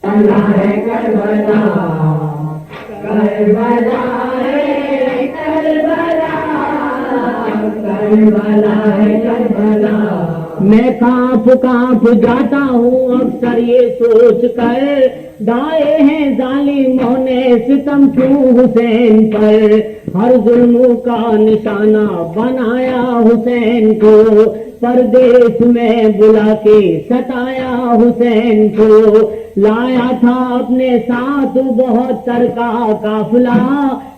کربلا کربلا ہے کربلا کربلا ہے کربلا میں کانپ کانپ جاتا ہوں اکثر یہ سوچ کر ڈالے ہیں ظالموں نے ستم کیوں حسین پر ہر ظلم کا نشانہ بنایا حسین کو پردیس میں بلا کے ستایا حسین کو لایا تھا اپنے ساتھ بہت تر کا قافلہ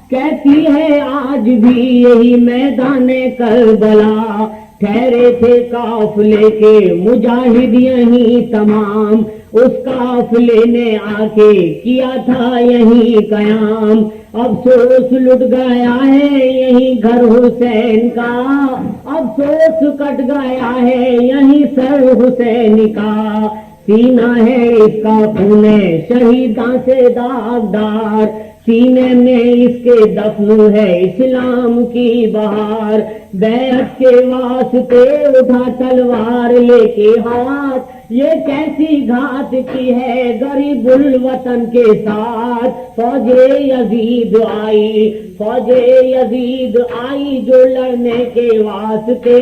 کہتی ہے آج بھی یہی میدان کربلا ٹھہرے تھے قافلے کے مجاہد یہیں تمام اس قافلے نے آ کے کیا تھا یہیں قیام افسوس لٹ گیا ہے یہیں گھر حسین کا افسوس کٹ گیا ہے یہیں سر حسین کا سینہ ہے اس کا خون شہیداں سے داغدار سینے میں اس کے دفن ہے اسلام کی بہار بیعت کے واسطے اٹھا تلوار لے کے ہاتھ یہ کیسی گھات کی ہے غریب الوطن کے ساتھ فوج یزید آئی جو لڑنے کے واسطے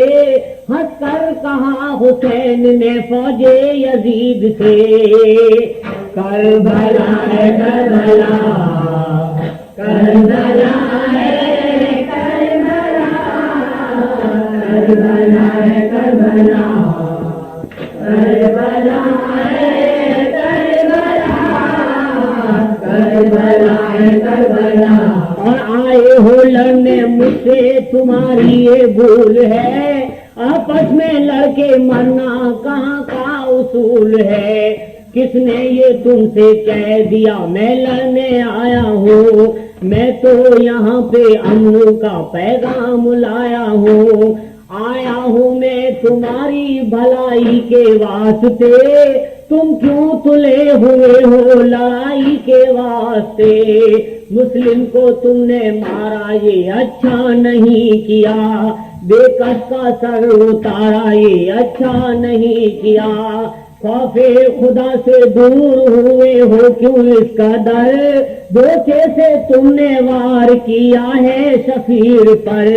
ہنس کر کہا حسین نے فوج یزید سے کربلا ہے کربلا کربلا ہے کربلا کربلا ہے کربلا کربلا ہے کربلا کربلا ہے کربلا اور آئے ہو لڑنے مجھ سے تمہاری یہ بھول ہے آپس میں لڑ کے مرنا کہاں کا اصول ہے کس نے یہ تم سے کہہ دیا میں لڑنے آیا ہوں میں تو یہاں پہ امن کا پیغام لایا ہوں آیا ہوں میں تمہاری بھلائی کے واسطے تم کیوں تلے ہوئے ہو لڑائی کے واسطے مسلم کو تم نے مارا یہ اچھا نہیں کیا بے کس کا سر اتارا یہ اچھا نہیں کیا خوف خدا سے دور ہوئے ہو کیوں اس قدر دھوکے سے تم نے وار کیا ہے شفیر پر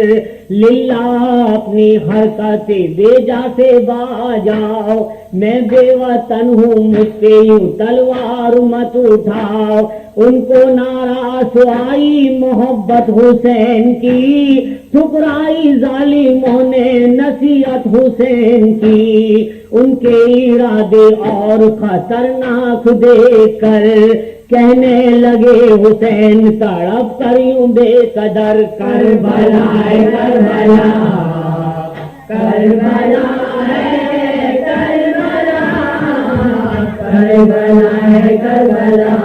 للہ اپنی حرکت بیجا سے باجاؤ میں بے وطن ہوں مجھ پہ یوں تلوار مت اٹھاؤ ان کو ناراض آئی محبت حسین کی ٹھکرائی ظالموں نے نصیحت حسین کی ان کے ارادے اور خطرناک دیکھ کر کہنے لگے حسین تڑپ کر یوں بے قدر کربلا ہے کربلا کربلا ہے کربلا کربلا ہے کربلا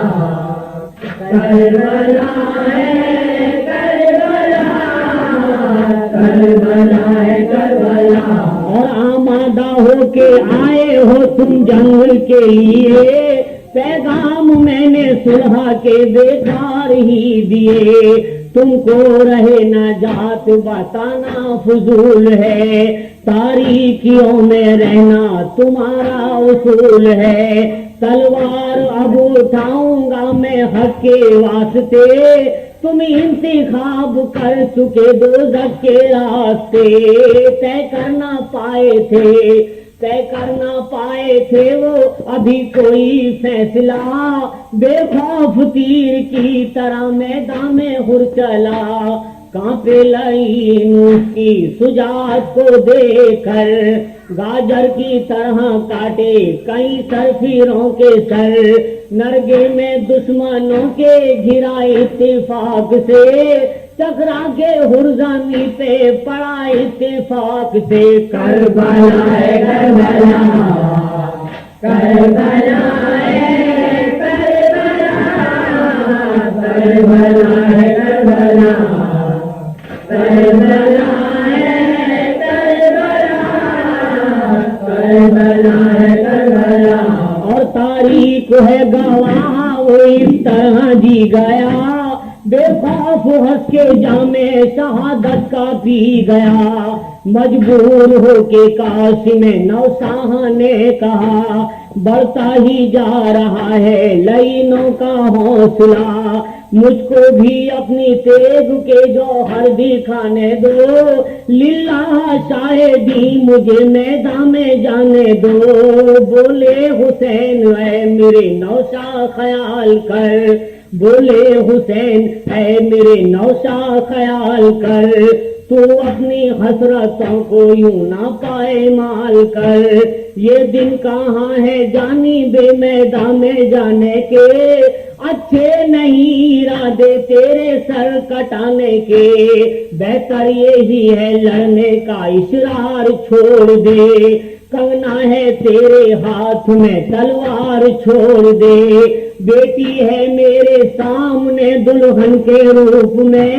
کربلا ہے کربلا کربلا ہے کربلا اور آمادہ ہو کے آئے ہو تم جنگ کے لیے پیغام میں نے صلح کے بیکار ہی دیے تم کو رہے نجات بتانا فضول ہے تاریکیوں میں رہنا تمہارا اصول ہے تلوار اب اٹھاؤں گا میں حق کے واسطے تم انتخاب کر چکے دوزخ کے راستے طے کرنا پائے تھے وہ ابھی کوئی فیصلہ بے خوف تیر کی طرح میدان میں ہر چلا کانپے لعین اس کی شجاعت کو دیکھ کر گاجر کی طرح کاٹے کئی سرفیروں کے سر نرگے میں دشمنوں کے گھرا اتفاق سے ٹکرا کے ہرزانی پہ پڑا اتفاق سے کربلا ہے کربلا کربلا ہے کربلا کربلا ہے کربلا کربلا ہے کربلا کربلا ہے کربلا اور تاریخ ہے گواہ وہ اس طرح جی گیا بے خوف ہنس کے جامے شہادت کا پی گیا مجبور ہو کے قاسم نوساہ نے کہا بڑھتا ہی جا رہا ہے لعینوں کا حوصلہ، مجھ کو بھی اپنی تیغ کے جوہر دکھانے دو، للہ شاہدی مجھے میدان میں جانے دو۔ بولے حسین اے میرے نوشا خیال کر، بولے حسین اے میرے نوشا خیال کر، تو اپنی حسرتوں کو یوں نہ پائے مال کر۔ یہ دن کہاں ہے جانی بے میدان میں جانے کے، اچھے نہیں ارادے تیرے سر کٹانے کے، بہتر یہی ہے لڑنے کا اشرار چھوڑ دے، کنگنا ہے تیرے ہاتھ میں تلوار چھوڑ دے، بیٹی ہے میرے سامنے دلہن کے روپ میں،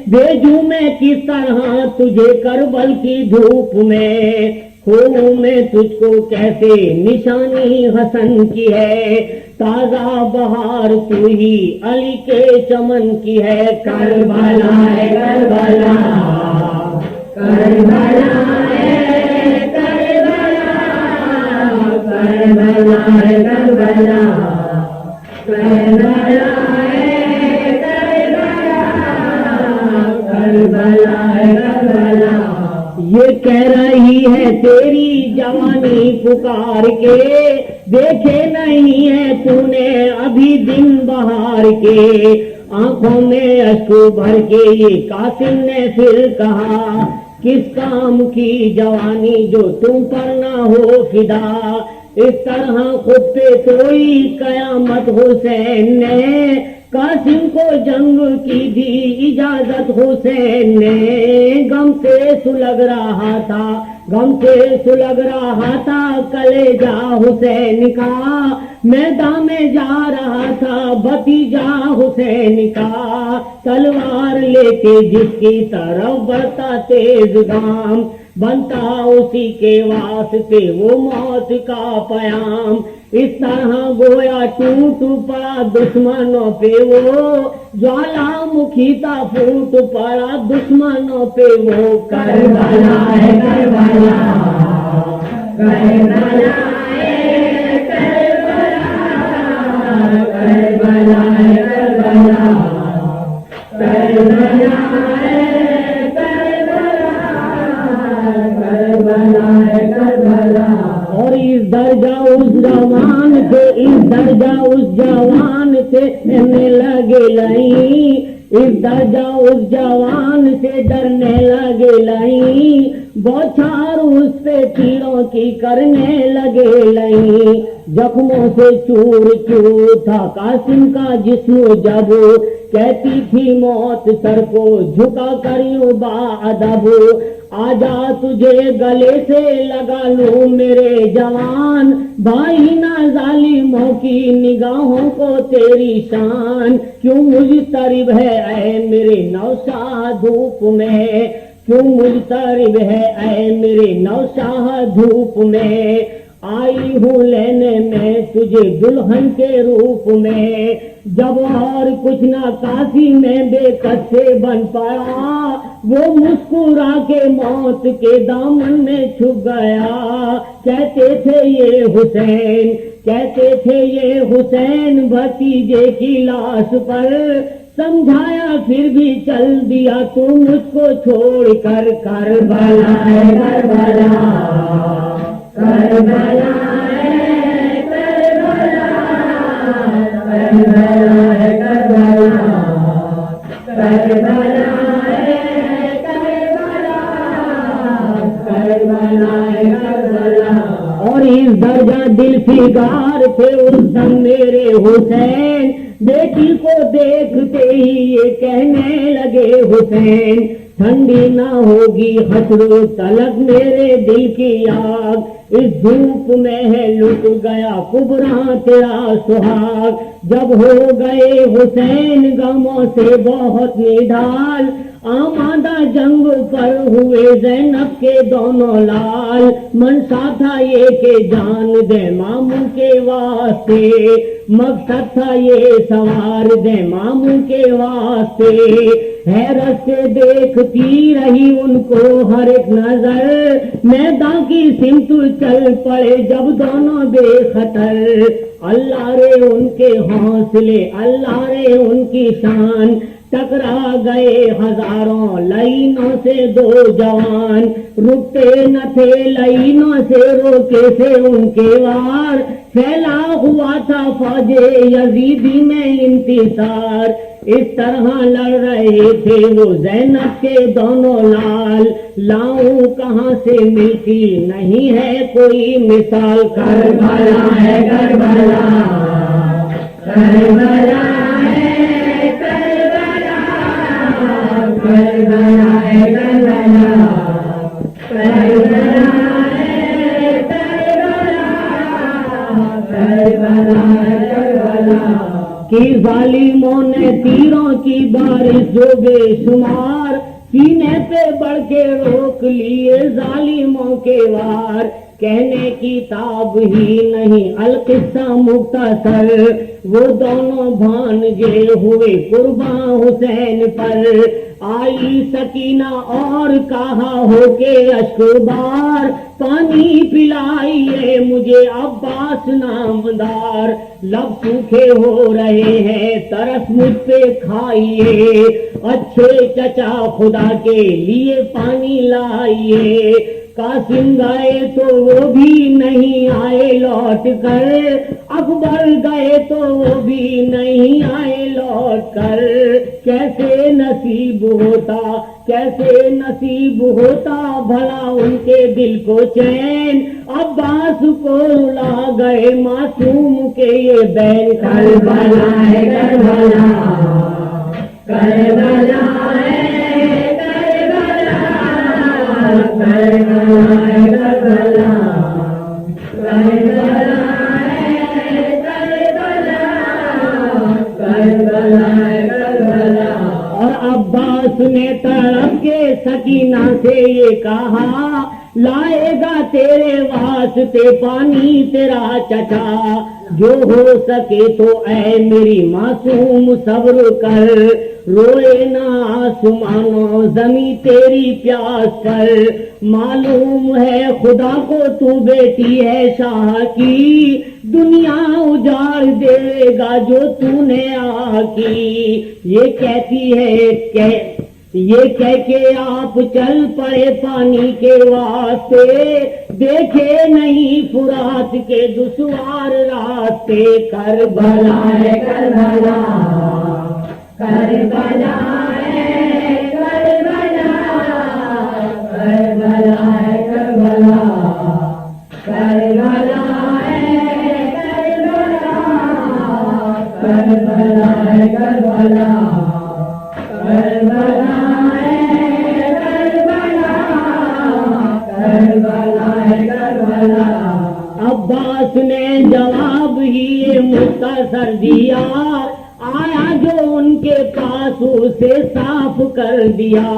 بھیجوں میں کس طرح تجھے کربل کی دھوپ میں، کھوں میں تجھ کو کیسے نشانی حسن کی ہے، تازہ بہار تو ہی علی کے چمن کی ہے، کربلا ہے کربلا کربلا ہے کربلا کربلا ہے کربلا کربلا ہے کربلا کربلا ہے کربلا۔ یہ کہہ رہی ہے تیری جوانی پکار کے، دیکھے نہیں ہے تو نے ابھی دن بہار کے، آنکھوں میں اشک بھر کے یہ قاسم نے پھر کہا، کس کام کی جوانی جو تم پر نہ ہو فدا، اس طرح خود پہ کوئی قیامت حسین نے، قاسم کو جنگ کی دی اجازت حسین نے، غم سے سلگ رہا تھا غم سے سلگ رہا تھا کلیجہ حسین کا، میدان میں جا رہا تھا بھتیجا حسین کا، تلوار لے کے جس کی طرف بڑھتا تیز گام، بنتا اسی کے واسطے وہ موت کا پیام، اس طرح گویا ٹوٹ پڑا دشمنوں پہ وہ، جوالا مکھی تھا پھوٹ پڑا دشمنوں پہ وہ، کربلا ہے کربلا کربلا ہے کربلا کربلا ہے کربلا کربلا ہے کربلا کربلا ہے کربلا۔ اور اس درجہ اس جوان سے اس درجہ اس جوان سے ڈرنے لگے لئی، اس درجہ اس جوان سے ڈرنے لگے لئی، بوچھار اس پہ تیروں کی کرنے لگے لئی، زخموں سے چور چور تھا قاسم کا جسم جب، کہتی تھی موت سر کو جھکا کر یوں باادب، آجا تجھے گلے سے لگا لوں میرے جوان، بھائی نہ ظالموں کی نگاہوں کو تیری شان، کیوں مجترب ہے اے میرے نوشاہ دھوپ میں، کیوں مجترب ہے اے میرے نوشاہ دھوپ میں، آئی ہوں لینے میں تجھے دلہن کے روپ میں، جب اور کچھ نہ کافی میں بے کس سے بن پڑا، وہ مسکرا کے موت کے دامن میں چھپ گیا، کہتے تھے یہ حسین کہتے تھے یہ حسین بھتیجے کی لاش پر، سمجھایا پھر بھی چل دیا تو مجھ کو چھوڑ کر، کربلا ہے کربلا کربلا ہے کربلا کربلا ہے کربلا کربلا ہے کربلا کربلا ہے کربلا۔ اور اس درجہ دل فگار تھے اس دم میرے حسین، بیٹی کو دیکھتے ہی یہ کہنے لگے حسین، ٹھنڈی نہ ہوگی حسر و طلب میرے دل کی آگ، اس دھوپ میں ہے لٹ گیا کبرا تیرا سہاگ، جب ہو گئے حسین غموں سے بہت نڈھال، آمادہ جنگ پر ہوئے زینب کے دونوں لال، منشا تھا یہ کہ جان دے ماموں کے واسطے، مقصد تھا یہ سوار دے ماموں کے واسطے، حیرت سے دیکھتی رہی ان کو ہر ایک نظر، میدان کی سمت چل پڑے جب دونوں بے خطر، اللہ رے ان کے حوصلے، اللہ رے ان کی شان، ٹکرا گئے ہزاروں لائنوں سے دو جوان، رکتے نہ تھے لائنوں سے روکے سے ان کے وار، پھیلا ہوا تھا فوج یزیدی میں انتصار، اس طرح لڑ رہے تھے وہ زینب کے دونوں لال، لاؤں کہاں سے ملتی نہیں ہے کوئی مثال، کربلا ہے کربلا، کربلا ہے کربلا، کربلا ہے کربلا، کربلا ہے کربلا، کربلا ہے کربلا، کہ ظالموں نے تیروں کی بارش جو بے شمار، سینے پہ بڑھ کے روک لیے ظالموں کے وار، کہنے کی تاب ہی نہیں القصہ مختصر، وہ دونوں بھانجے ہوئے قرباں حسین پر، آئی سکینہ اور کہا ہو کے اشکبار، پانی پلائیے مجھے عباس نامدار، لب سوکھے ہو رہے ہیں ترس مجھ پہ کھائیے، اچھے چچا خدا کے لیے پانی لائیے، قاسم گئے تو وہ بھی نہیں آئے لوٹ کر، اکبر گئے تو وہ بھی نہیں آئے لوٹ کر، کیسے نصیب ہوتا کیسے نصیب ہوتا بھلا ان کے دل کو چین، عباس کو رلا گئے معصوم کے یہ بین، کربلا ہے کربلا، کربلا ہے کربلا، کربلا ہے کربلا، کربلا ہے کربلا، کربلا ہے کربلا، اور عباس نے تڑپ کے سکینہ سے یہ کہا، لائے گا تیرے واسطے پانی تیرا چچا، جو ہو سکے تو اے میری معصوم صبر کر، روئے نہ آسمانوں زمیں تیری پیاس پر، معلوم ہے خدا کو تو بیٹی ہے شاہ کی، دنیا اجاڑ دے گا جو تو نے آ کی، یہ کہتی ہے کہ یہ کہہ کے آپ چل پڑے پانی کے واسطے، دیکھے نہیں فرات کے دشوار راستے، کربلا ہے کربلا، کربلا ہے کربلا، کربلا ہے کربلا، کربلا ہے کربلا، کربلا ہے کربلا، کربلا ہے کربلا، کربلا ہے کربلا، عباس نے جواب ہی یہ مختصر دیا، آیا جو ان کے پاس اسے صاف کر دیا،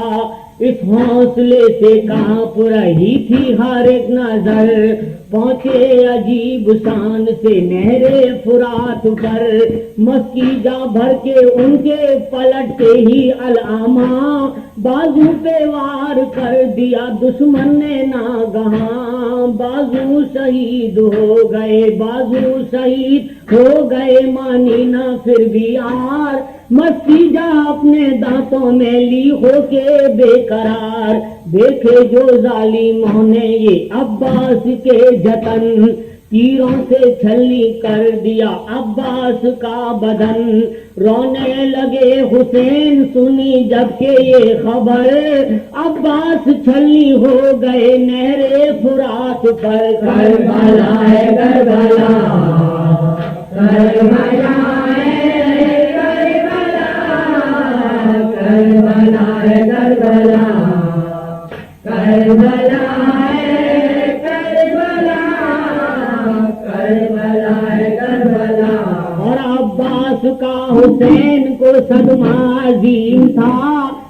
اس حوصلے سے کانپ رہی تھی ہر ایک نظر، پہنچے عجیب شان سے نہر فرات پر، مسکی جا بھر کے ان کے پلٹتے ہی علامہ، بازو پہ وار کر دیا دشمن نے ناگہاں، بازو شہید ہو گئے بازو شہید ہو گئے، مانی نہ پھر بھی یار، مسکی جا اپنے دانتوں میں لی ہو کے بے قرار، دیکھے جو ظالموں نے یہ عباس کے جتن، تیروں سے چھلنی کر دیا عباس کا بدن، رونے لگے حسین سنی جب کہ یہ خبر، عباس چھلنی ہو گئے نہر فرات پر، کربلا ہے کربلا، کربلا ہے کربلا، کربلا ہے کربلا، کربلا ہے کربلا، کربلا ہے کربلا، اور عباس کا حسین کو صدمہ عظیم تھا،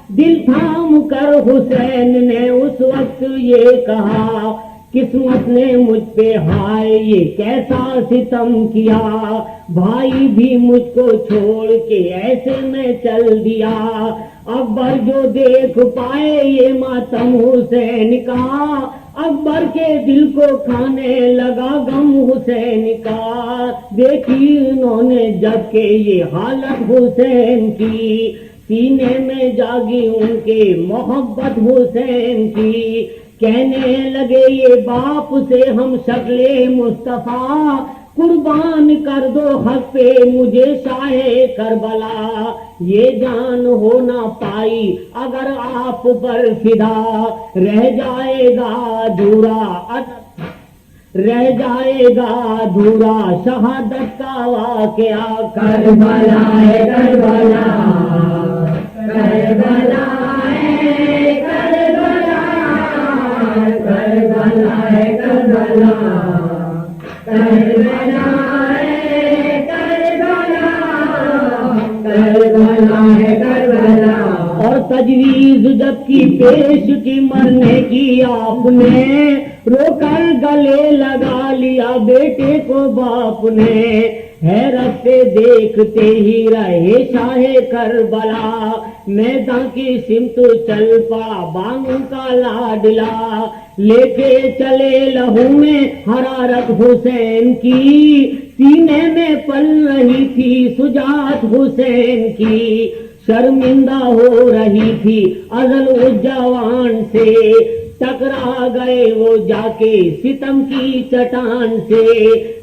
دل تھام کر حسین نے اس وقت یہ کہا، قسمت نے مجھ پہ ہائے یہ کیسا ستم کیا، بھائی بھی مجھ کو چھوڑ کے ایسے میں چل دیا، اکبر جو دیکھ پائے یہ ماتم حسین کا، اکبر کے دل کو کھانے لگا غم حسین کا، دیکھی انہوں نے جب کہ یہ حالت حسین کی، سینے میں جاگی ان کے محبت حسین کی، کہنے لگے یہ باپ سے ہم شکل مصطفیٰ، قربان کر دو حق پہ مجھے شاہ کربلا، یہ جان ہو نہ پائی اگر آپ پر فدا، رہ جائے گا ادھورا شہادت کا واقعہ، کربلا ہے کربلا، کربلا ہے کربلا، کربلا ہے کربلا، کربلا ہے کربلا، کربلا ہے کربلا، اور تجویز جب کی پیش کی مرنے کی آپ نے، رو کر گلے لگا لیا بیٹے کو باپ نے، حیرت سے دیکھتے ہی رہے شاہ کربلا، میدان کی سمت چل پڑا بانو کا لاڈلا، لے کے چلے لہو میں حرارت حسین کی، سینے میں پل رہی تھی سجاعت حسین کی، شرمندہ ہو رہی تھی ازل اس جوان سے، ٹکرا گئے وہ جا کے ستم کی چٹان سے،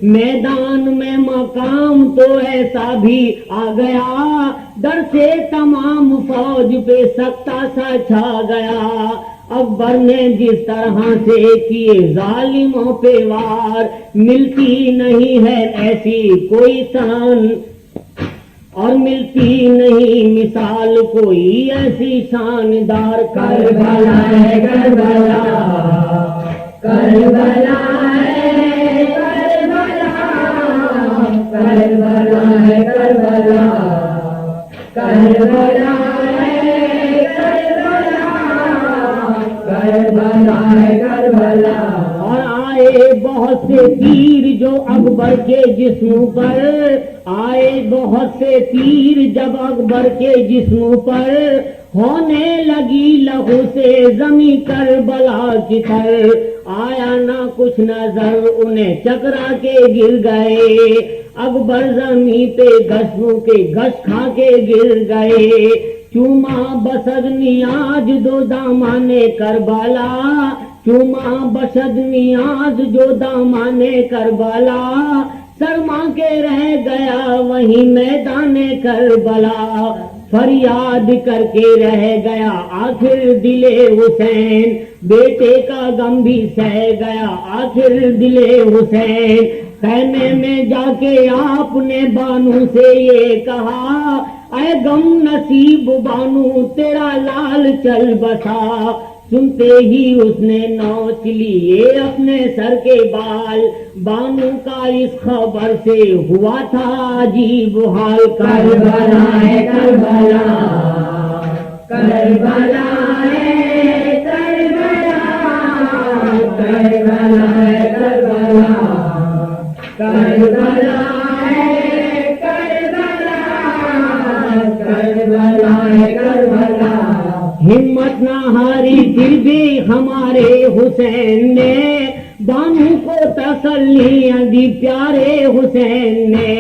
میدان میں مقام تو ایسا بھی آ گیا، ڈر سے تمام فوج پہ سکتہ سا چھا گیا، اکبر نے جس طرح سے کیے ظالموں پہ وار، ملتی نہیں ہے ایسی کوئی شان اور ملتی نہیں مثال کوئی ایسی شاندار، کربلا ہے کربلا، کربلا ہے کربلا، کربلا ہے کربلا، کربلا ہے کربلا، کربلا ہے کربلا، اور آئے بہت سے تیر جو اکبر کے جسم پر، آئے بہت سے تیر جب اکبر کے جسم پر، ہونے لگی لہو سے زمیں کربلا کی تر، آیا نہ کچھ نظر انہیں چکرا کے گر گئے، اکبر زمیں پہ گھسوں کے گھس کھا کے گر گئے، چوما بسد نیاز دو دامان کربلا، چوما بسد نیاز جو دامان کربلا، سرما کے رہ گیا وہیں میدان کربلا، فریاد کر کے رہ گیا آخر دل حسین، بیٹے کا غم بھی سہ گیا آخر دل حسین، خیمے میں جا کے آپ نے بانو سے یہ کہا، اے غم نصیب بانو تیرا لال چل بسا، سنتے ہی اس نے نوچ لیے اپنے سر کے بال، بانو کا اس خبر سے ہوا تھا عجیب حال، کربلا ہے کربلا، کربلا ہے کربلا، کربلا ہے کربلا، کربلا ہے کربلا، کربلا ہے کربلا، ہمت نہ ہاری پھر بھی ہمارے حسین نے، بانو کو تسلیاں دی پیارے حسین نے،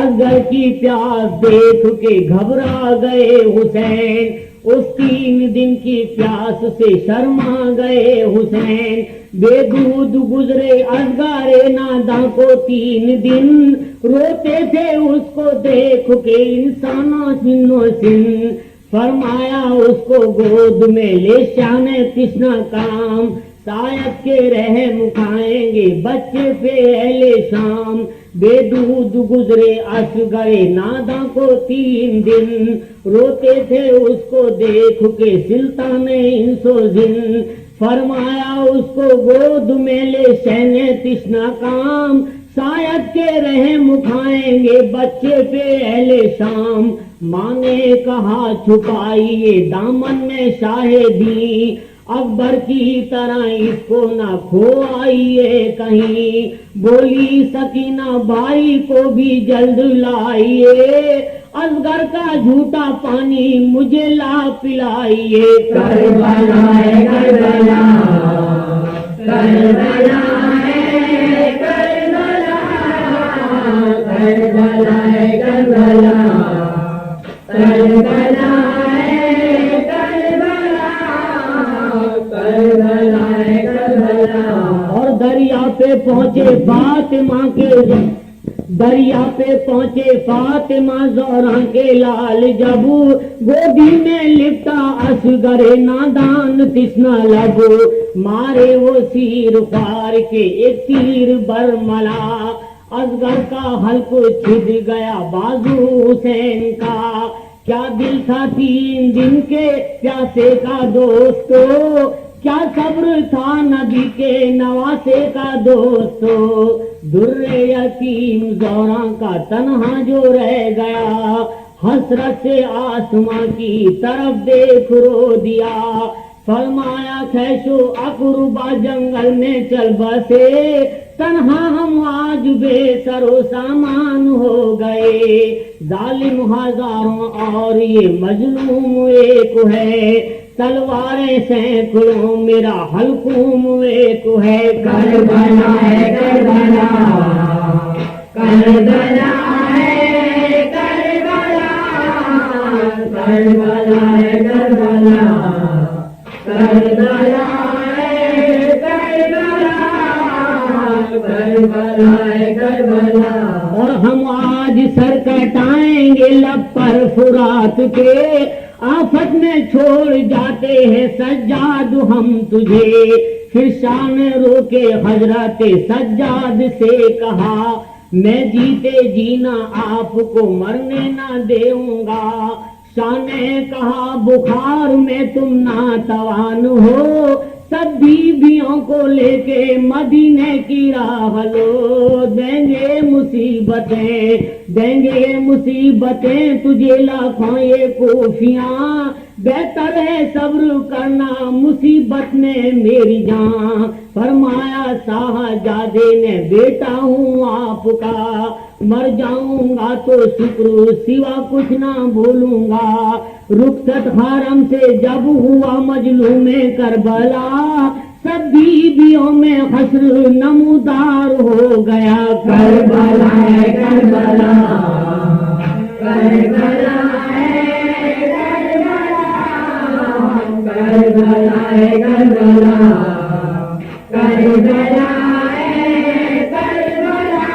اصغر کی پیاس دیکھ کے گھبرا گئے حسین، اس 3 دن کی پیاس سے شرما گئے حسین، بے دودھ گزرے اصغر ناداں کو 3 دن، روتے تھے اس کو دیکھ کے انسانوں سنو سن، فرمایا اس کو گود میں لے شان تشنا کام، شاید کے رحم کھائیں گے بچے پہ اہل شام، بے دودھ گزرے اصغر ناداں کو 3 دن، روتے تھے اس کو دیکھ کے سلطان انس و جن، فرمایا اس کو گود میں لے شان تشنا کام، شاید کے رحم اٹھائیں گے بچے پہ اہل شام. ماں نے کہا چھپائیے دامن میں شاہدی, اکبر کی طرح اس کو نہ کھوائیے کہیں. بولی سکینہ بھائی کو بھی جلد لائیے, اصغر کا جھوٹا پانی مجھے لا پلائیے. کربلا ہے کربلا, کربلا ہے کربلا, کربلا ہے کربلا, کربلا ہے کربلا, کربلا ہے کربلا. اور دریا پہ پہنچے فاطمہ کے, دریا پہ پہنچے فاطمہ زہرا کے لال, جب گودی میں لپٹا اصغر نادان تشنا لب. مارے وہ سیر خوار کے ایک تیر برملا, اصغر کا حلق چھد گیا بازو حسین کا. کیا دل تھا 3 دن کے پیاسے کا دوستو, کیا صبر تھا نبی کے نواسے کا دوستو. در یتیم زہرا کا تنہا جو رہ گیا, حسرت سے آسماں کی طرف دیکھ رو دیا. فرمایا خیشو اقربا جنگل میں چل بسے, تنہا ہم آج بے سر و سامان ہو گئے. ظالم ہزاروں اور یہ مظلوم ایک ہے, تلواریں سینکڑوں میرا حلقوم ایک ہے. کربلا ہے کربلا, کربلا ہے کربلا, کربلا ہے کربلا, کربلا ہے کربلا, کربلا ہے کربلا. اور ہم آج سر کٹائیں گے لب پر فرات کے, آفت میں چھوڑ جاتے ہیں سجاد ہم تجھے. پھر شاہ نے رو کے حضرت سجاد سے کہا, میں جیتے جینا آپ کو مرنے نہ دوں گا. شاہ نے کہا بخار میں تم ناتوان ہو, سب بیویوں کو لے کے مدینے کی راہ لو. دیں گے مصیبتیں, دیں گے مصیبتیں تجھے لاکھوں یہ کوفیاں, بہتر ہے صبر کرنا مصیبت میں میری جان. فرمایا شاہزادے نے بیٹا ہوں آپ کا, مر جاؤں گا تو شکر سوا کچھ نہ بھولوں گا. رخصت حرم سے جب ہوا مجلوم کربلا, سب بیویوں میں حسر نمودار ہو گیا. کربلا ہے کربلا, کربلا ہے کربلا, کربلا ہے کربلا, کربلا ہے کربلا,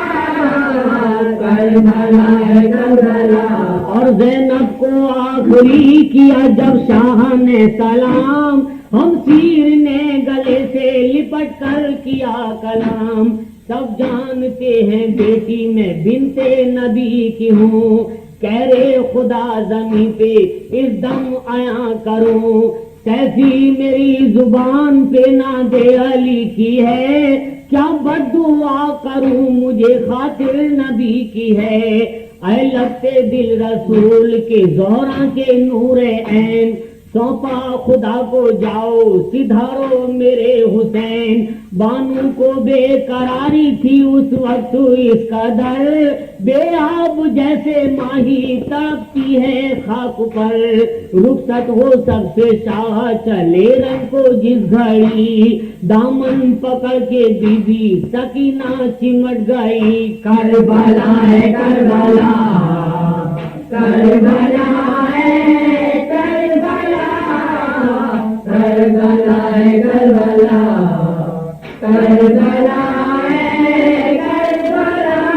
کربلا ہے کربلا. اور زینب کو آخری کیا جب شاہ نے سلام, ہم سیر نے گلے سے لپٹ کر کیا کلام. سب جانتے ہیں بیٹی میں بنتے نبی کی ہوں, کہہ رے خدا زمین پہ اس دم آیا کروں. سیفی میری زبان پہ ناد علی کی ہے, کیا بد دعا کروں مجھے خاطر نبی کی ہے. اے لگتے دل رسول کے زہرا کے نور عین, سونپا خدا کو جاؤ سدھارو میرے حسین. بانو کو بے قراری تھی اس وقت اس قدر, بے آب جیسے ماہی تڑپتی ہے خاک پر. رخصت ہو سب سے شاہ چلے رنگ کو جس گھڑی, دامن پکڑ کے بی بی سکینہ چمٹ گئی. کربلا ہے کربلا, کربلا ہے کربلا, کربلا ہے کربلا, کربلا ہے کربلا,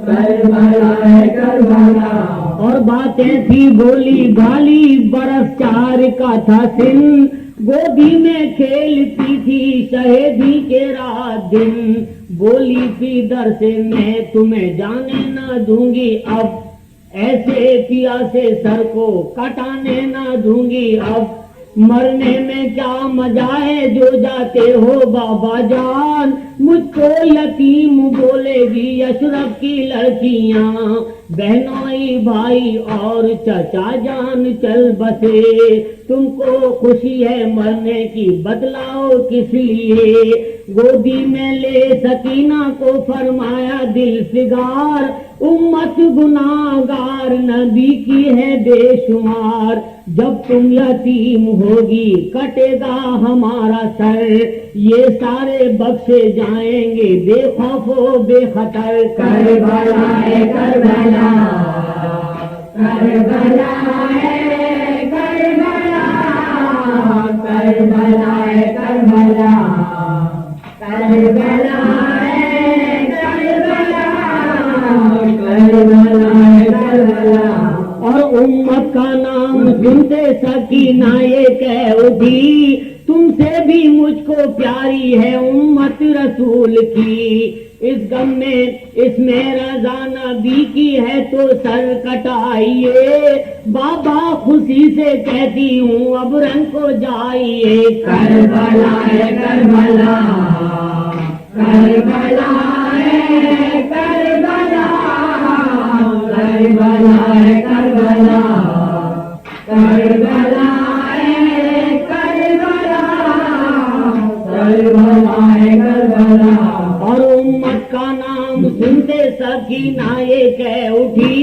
کربلا ہے کربلا. اور باتیں تھی بولی گالی برس 4 کا تھا سن, گودی میں کھیلتی تھی شہیدی کے رات دن. بولی پی در سے میں تمہیں جانے نہ دوں گی اب, ایسے پیا سے سر کو کٹانے نہ دوں گی اب. مرنے میں کیا مزہ ہے جو جاتے ہو بابا جان، مجھ کو یتیم بولے گی اشرف کی لڑکیاں، بہنوئی بھائی اور چچا جان چل بسے، تم کو خوشی ہے مرنے کی بتلاؤ کس لیے، گودی میں لے سکینہ کو فرمایا دل فگار، امت گناہگار نبی کی ہے بے شمار، جب تم یتیم ہوگی کٹے گا ہمارا سر، یہ سارے بخشے جائیں گے بے خوف و بے خطر، کربلا ہے کربلا، کربلا ہے کربلا، کربلا ہے کربلا، کربلا ہے کربلا، کربلا ہے کربلا۔ اور امت کا نام سنتے سکینہ یہ کہہ اٹھی، تم سے بھی مجھ کو پیاری ہے امت رسول کی، اس غم میں اس میں رضا نبی کی ہے تو سر کٹائیے، بابا خوشی سے کہتی ہوں اب رنگ کو جائیے، کربلا ہے کربلا، کربلا ہے کربلا، کربلا ہے کربلا، کربلا ہے کربلا، کربلا ہے کربلا۔ اور امت کا نام سنتے سکینہ یہ کہہ اٹھی،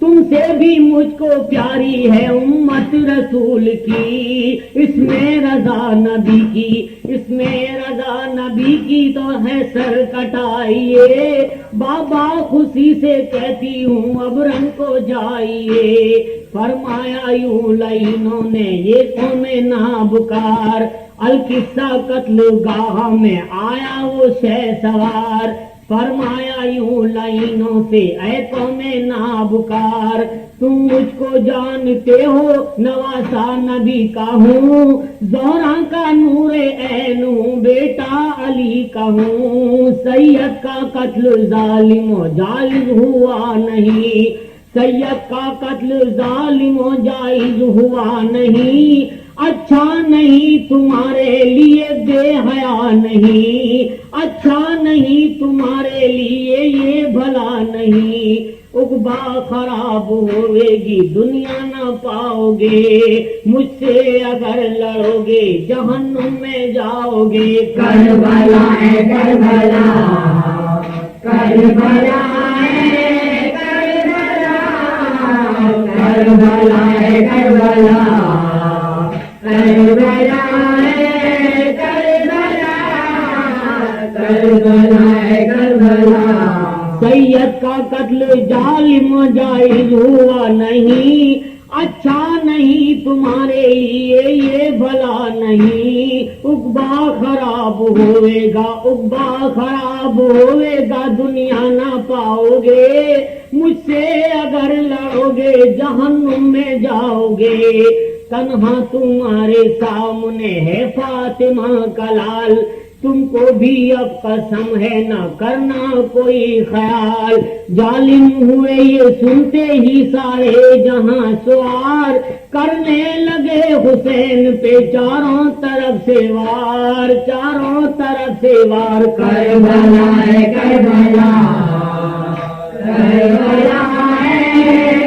تم سے بھی مجھ کو پیاری ہے امت رسول کی، اس میں رضا نبی کی، اس میں رضا نبی کی تو ہے سر کٹائیے، بابا خوشی سے کہتی ہوں اب رنگ کو جائیے، فرمایا یوں لعینوں نے یہ قوم نابکار، القصہ قتل گاہ میں آیا وہ شہ سوار، فرمایا یوں لعینوں سے اے قوم نابکار، تم مجھ کو جانتے ہو نواسا نبی کا ہوں، زہرا کا نور عین ہوں، بیٹا علی کا ہوں، سید کا قتل ظالم و جائز ہوا نہیں، سید کا قتل ظالم و جائز ہوا نہیں، اچھا نہیں تمہارے لیے بے حیا نہیں، اچھا نہیں تمہارے لیے یہ بھلا نہیں، عقبہ خراب ہوئے گی دنیا نہ پاؤ گے، مجھ سے اگر لڑو گے جہنم میں جاؤ گے، کربلا ہے کربلا، کربلا ہے کربلا، کربلا ہے کربلا، کربلا ہے کربلا، کربلا ہے کربلا۔ سید کا قتل ظالم و جائز ہوا نہیں، اچھا نہیں تمہارے لیے یہ بھلا نہیں، عقبہ خراب ہوئے گا، عقبہ خراب ہوئے گا دنیا نہ پاؤ گے، مجھ سے اگر لڑو گے جہنم میں جاؤ گے، تنہا تمہارے سامنے ہے فاطمہ کا لال، تم کو بھی اب قسم ہے نہ کرنا کوئی خیال، ظالم ہوئے یہ سنتے ہی سارے جہاں سوار، کرنے لگے حسین پہ چاروں طرف سے وار، چاروں طرف سے وار، کربلا ہے کربلا، کربلا ہے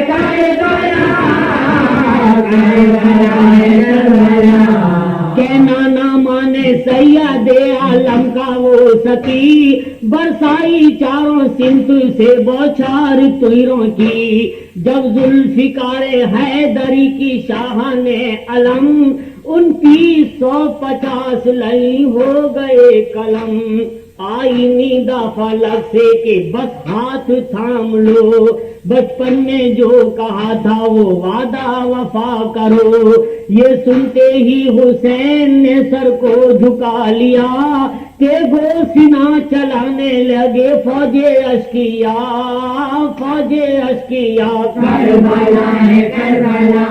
کربلا، کربلا ہے کربلا۔ کہنا نہ مانے سید عالم کا وہ ستی، برسائی چاروں سمت سے بوچھار طیروں کی، جب ذوالفقار حیدری کی شاہان علم، 2950 لئی ہو گئے قلم، آئی نیند فلک سے کہ بس ہاتھ تھام لو، بچپن میں جو کہا تھا وہ وعدہ وفا کرو، یہ سنتے ہی حسین نے سر کو جھکا لیا، کہ گو سینہ چلانے لگے فوج اشکیا، فوج اشکیا، کربلا ہے کربلا،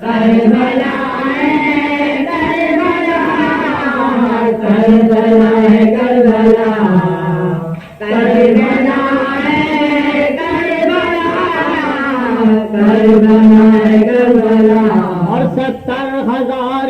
کربلا ہے کربلا، کربلا ہے کربلا، کربلا ہے کربلا، کربلا ہے کربلا۔ اور 70 70,000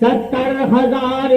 70,000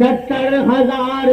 70,000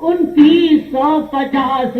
2950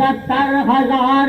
70,000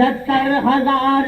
70,000